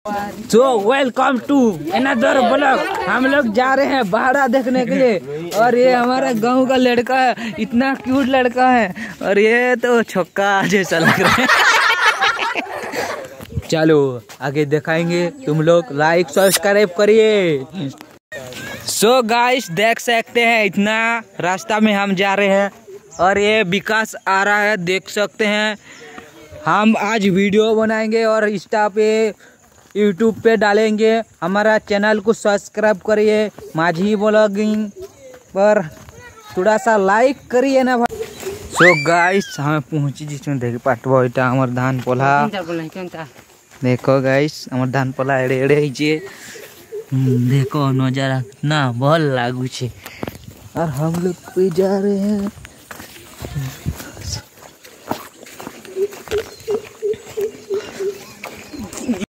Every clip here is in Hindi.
So welcome to another blog. हम लोग जा रहे हैं भाड़ा देखने के लिए और ये हमारा गांव का लड़का है, इतना क्यूट लड़का है और ये तो छक्का जैसा लग रहा है। चलो आगे दिखाएंगे, तुम लोग लाइक सब्सक्राइब करिए। सो गाइस देख सकते हैं इतना रास्ता में हम जा रहे हैं और ये विकास आ रहा है, देख सकते हैं। हम आज वीडियो बनाएंगे और इंस्टा पे यूट्यूब पे डालेंगे। हमारा चैनल को सब्सक्राइब करिए, माझी ब्लॉगिंग पर थोड़ा सा लाइक करिए ना भाई। सो गाइस हमें पहुंची जिसमें देख पाटबो इटा हमर धान पोला। देखो गाइस हमर धान पोला एड़े एड़े हिचे, देखो नजारा कितना भल लागू छे और हम लोग पे जा रहे हैं।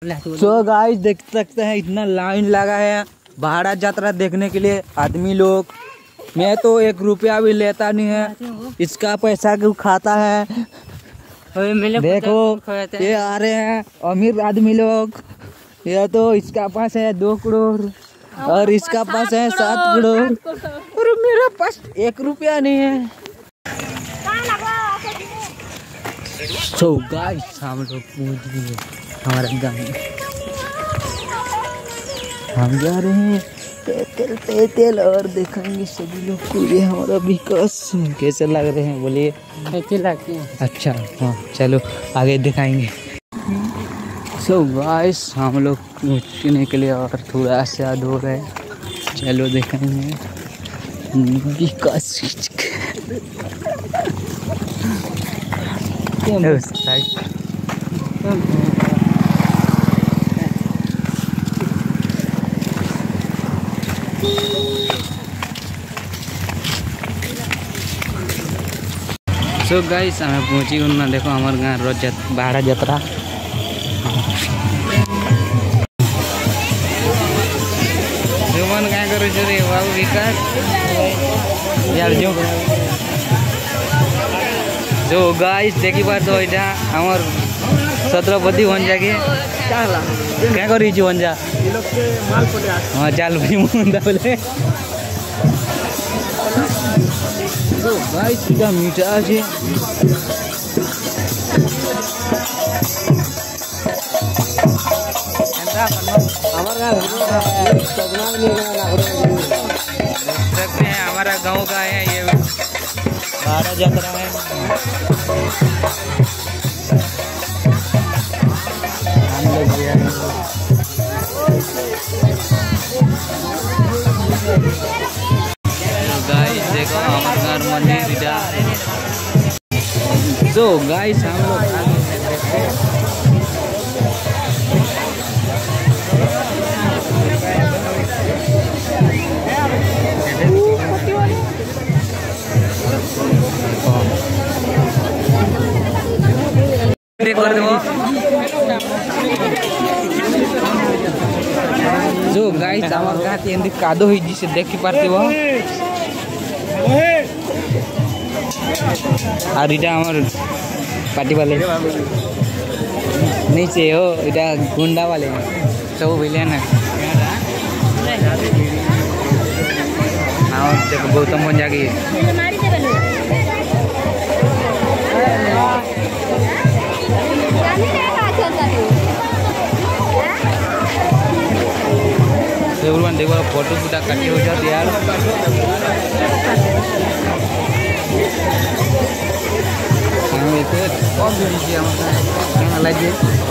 सो गाइस देख सकते हैं इतना लाइन लगा है भाड़ा यात्रा देखने के लिए आदमी लोग। मैं तो 1 रुपया भी लेता नहीं है, इसका पैसा क्यों खाता है। देखो ये आ रहे हैं अमीर आदमी लोग, ये तो इसका पास है 2 करोड़ और इसका पास है 7 करोड़ और मेरा पास 1 रुपया नहीं है। सो गाइस हम लोग पहुंच गए हमारा गाँव में। हम जा रहे हैं तेल और देखेंगे सभी लोग को। ये हमारा विकास कैसे लग रहे हैं बोलिए। कैसे लगते हैं? अच्छा हाँ चलो आगे दिखाएंगे। सो गाइस हम लोग पहुँचने के लिए और थोड़ा सा दूर है, चलो दिखाएंगे विकास। सो गाइस हमें पहुँची उन्ना, देखो हमारे गाँव रोज भाड़ा यात्रा। मन क्या करो रे बाबू विकास यार जो। सो गाइस देखी बार तो इटा हमार छत्रपति वंजा के क्या करी वंजा हाँ चाल मुंडा बोले। तो गाइस इटा मीठा আছে। देखते हैं हमारा गांव का है ये भाड़ा यात्रा है। हम लोग गाइस देखो हमारा मंदिर इधर। तो गाइस हम लोग जो गाइस हमार गाँव एंदी कादो ही जिसे देखी पारती वो और इटा हमार पार्टी वाले नहीं से हो, इटा गुंडा वाले सब विलेन है। हाँ देखो गौतम बन जागी देखो फोटो पूरा काटी हो जाती यार।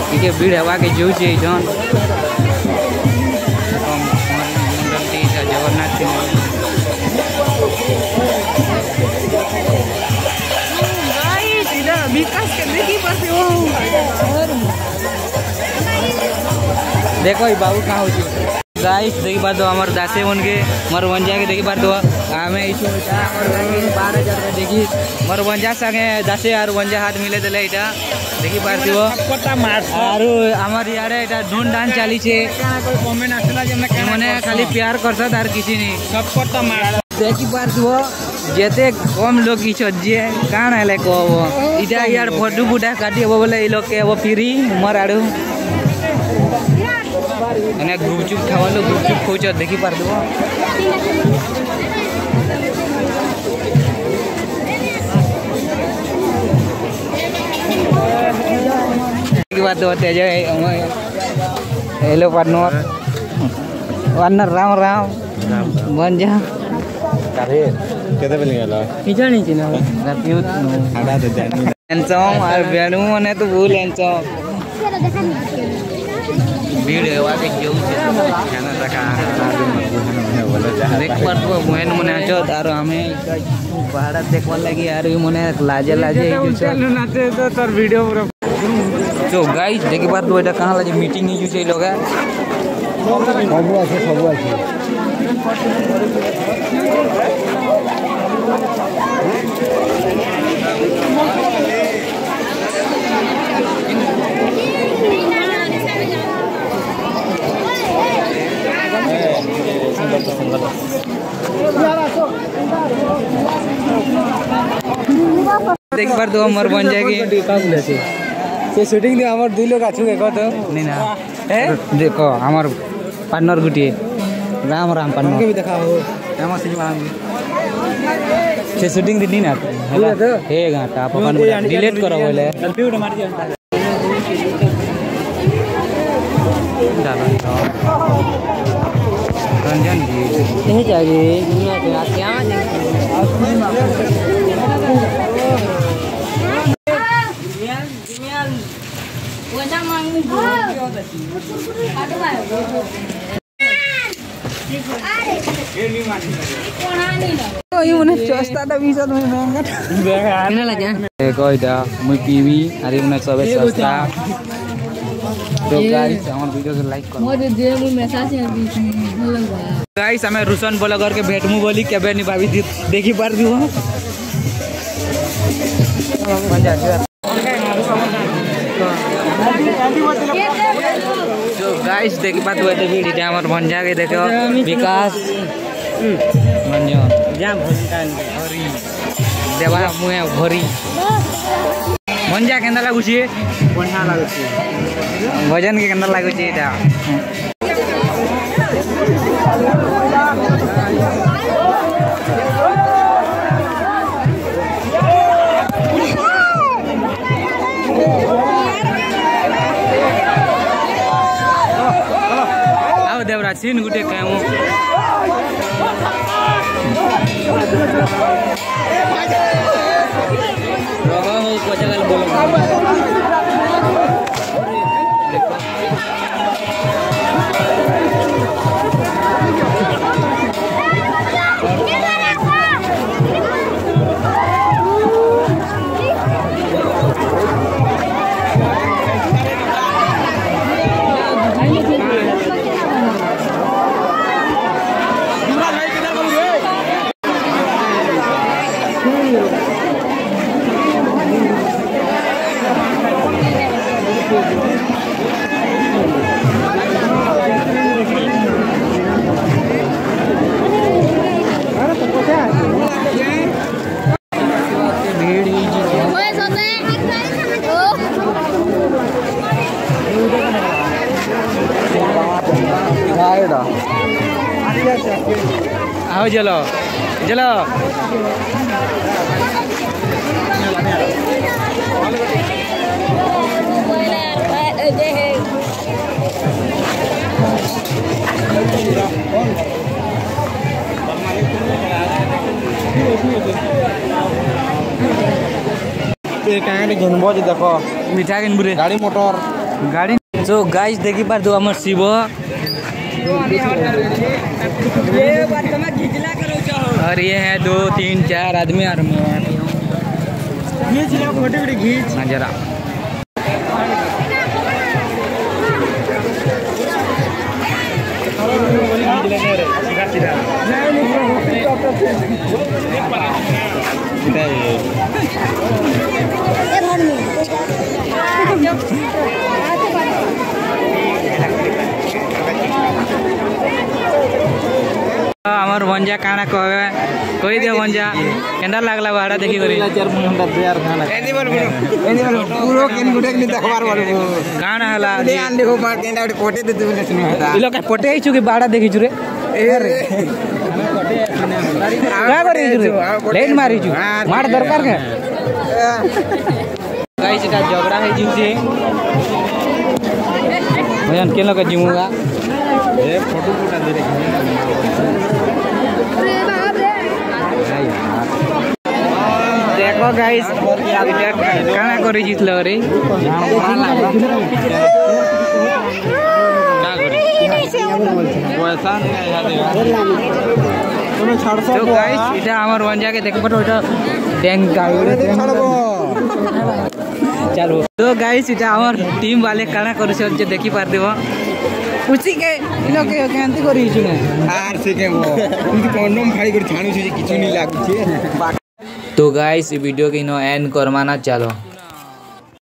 ठीक है भीड़ हवा के जो जन जगन्नाथ देखो बाबू कहाँ हो गाइस देखी बात तो हमारे दासे बन के मरवंजा के देखी बात तो हमें इशू बारह जगह देखी मरवंजा संगे दासे और वंजा हाथ मिले दिले इटा देखी बात तो और हमारे यार इटा ढूंढ डान चाली छे मैंने खाली प्यार करसत और किसी नहीं सबको मार देखी बात तो जेते कम लोग की जे कान है को इटा यार फोटो बुटा काटी बोले ई लोग के वो फ्री मराड़ू एने गुपचुप खावालो गुपचुप खोज देखी पार दो की बात होते जो hello partner Warner Ram Ram बन जा करे केते बेली गेलो इजानी चिना रातियो आडा दे जानी एंसम और बेणु मने तो भूल एंसम भीड़ हेवा के जो खाना रखा देख पर तो मोहन मने आछो तारो हमें पहाड़ देखवा लगी यार ई मने लाजे लाजे चलो नाचे तो तोर वीडियो पूरा तो गाइस देखि बात तो एटा कहां लाजे मीटिंग ही जुसे लोग है सबु আছে देख बार तो हमर बन जाएगी से शूटिंग दे हमर दुई लोग आछु के कत नहीं ना ए देखो हमर पार्टनर गुटी राम राम पार्टनर के भी देखा हो हमर सिनेमा से शूटिंग दी ना होला तो हे गाटा अपन डिलीट करो बोले सेल्फी उठा मार दिया रंजन जी यही चाहिए दुनिया के क्या मुई पीवी अरे उन्हें सब सस्ता तो गाइस हमर वीडियो के लाइक करो मोर जे मुई मैसेज गाइस हमें रुसन ब्लॉगर के भेटमु बोली केबे नि भाभी देखि पार दियो तो गाइस देखि बात हुए तो वीडियो हमर भंजा के देखो विकास मंजो जाम भंजान भरी देवा मुए भरी भंजा केंदा लागु छी बढ़िया लागु छी भजन के केंदा लागु छी एटा देवराज सीन गुटे कहूं रोगा हो कोचगल बोलो आओ चलो चलो घिनबो देखो मीठा किनबुरे गाड़ी मोटर गाड़ी तो गाइस देखि पार दो हमर शिव और ये है 2 3 4 आदमी और मैं जरा हमार भंजा काना कहवे कोई दे भंजा केंदा लागला भाड़ा देखी करी पूरो किन गुटे नि देखबार बोलबो काना हला दे आन देखो मार केंदा पोटे दे तुने सुनो हता इ लोग पोटे आइछु कि भाड़ा देखी छु रे का करी छु रे लेट मारी छु मार दरकार के गाइस एटा झगड़ा है जिनसे भयन के लोग जिमुगा ए फोटो फोटा दे रे देखो गाइस काना करी जितलो रे तो गाइस इटा हमर वंजा के देखबो तो टैंक गाड़ी चलो तो गाइस इटा हमर टीम वाले काना करू से देखि पार देबो उसी के लोग के केंती करी छु ने आर से के वो उनकी कंडम फाड़ी कर छाणु छु किछु नहीं लागु छे। तो गाइस वीडियो के नो एंड करमाना चलो।